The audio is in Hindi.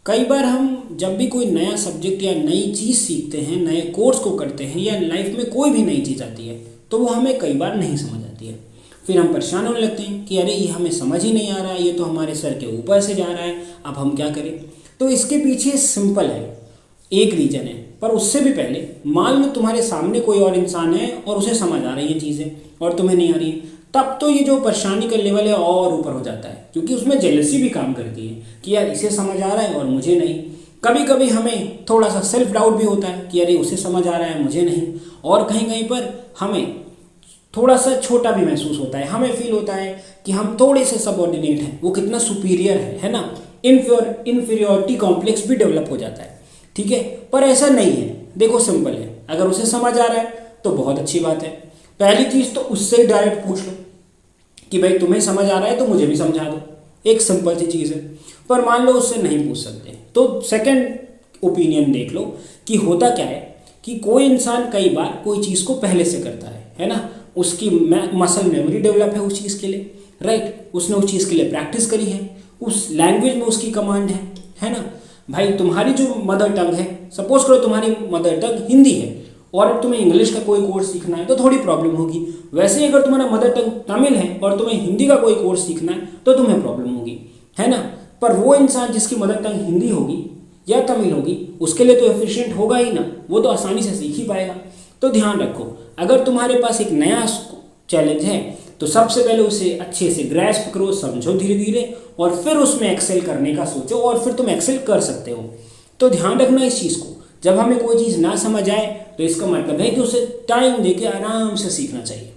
कई बार हम जब भी कोई नया सब्जेक्ट या नई चीज़ सीखते हैं, नए कोर्स को करते हैं या लाइफ में कोई भी नई चीज़ आती है तो वो हमें कई बार नहीं समझ आती है। फिर हम परेशान होने लगते हैं कि अरे ये हमें समझ ही नहीं आ रहा है, ये तो हमारे सर के ऊपर से जा रहा है, अब हम क्या करें। तो इसके पीछे सिंपल है, एक रीज़न है। पर उससे भी पहले मान लो तुम्हारे सामने कोई और इंसान है और उसे समझ आ रही है चीज़ें और तुम्हें नहीं आ रही है, तब तो ये जो परेशानी का लेवल है और ऊपर हो जाता है, क्योंकि उसमें जेलसी भी काम करती है कि यार इसे समझ आ रहा है और मुझे नहीं। कभी कभी हमें थोड़ा सा सेल्फ डाउट भी होता है कि अरे उसे समझ आ रहा है मुझे नहीं। और कहीं कहीं पर हमें थोड़ा सा छोटा भी महसूस होता है, हमें फील होता है कि हम थोड़े से सबऑर्डिनेट हैं, वो कितना सुपीरियर है ना। इन्फीरियोरिटी कॉम्प्लेक्स भी डेवलप हो जाता है, ठीक है। पर ऐसा नहीं है, देखो सिंपल है, अगर उसे समझ आ रहा है तो बहुत अच्छी बात है। पहली चीज़ तो उससे डायरेक्ट पूछ लो कि भाई तुम्हें समझ आ रहा है तो मुझे भी समझा दो, एक सिंपल सी चीज़ है। पर मान लो उससे नहीं पूछ सकते तो सेकंड ओपिनियन देख लो कि होता क्या है कि कोई इंसान कई बार कोई चीज़ को पहले से करता है ना। उसकी मसल मेमोरी डेवलप है उस चीज़ के लिए, राइट। उसने उस चीज़ के लिए प्रैक्टिस करी है, उस लैंग्वेज में उसकी कमांड है ना। भाई तुम्हारी जो मदर टंग है, सपोज करो तुम्हारी मदर टंग हिंदी है और अब तुम्हें इंग्लिश का कोई कोर्स सीखना है तो थोड़ी प्रॉब्लम होगी। वैसे ही अगर तुम्हारा मदर टंग तमिल है और तुम्हें हिंदी का कोई कोर्स सीखना है तो तुम्हें प्रॉब्लम होगी, है ना। पर वो इंसान जिसकी मदर टंग हिंदी होगी या तमिल होगी उसके लिए तो एफिशिएंट होगा ही ना, वो तो आसानी से सीख ही पाएगा। तो ध्यान रखो, अगर तुम्हारे पास एक नया चैलेंज है तो सबसे पहले उसे अच्छे से ग्रैस्प करो, समझो धीरे धीरे, और फिर उसमें एक्सेल करने का सोचो और फिर तुम एक्सेल कर सकते हो। तो ध्यान रखना इस चीज़ को, जब हमें कोई चीज़ ना समझ आए तो इसका मतलब है कि उसे टाइम देके आराम से सीखना चाहिए।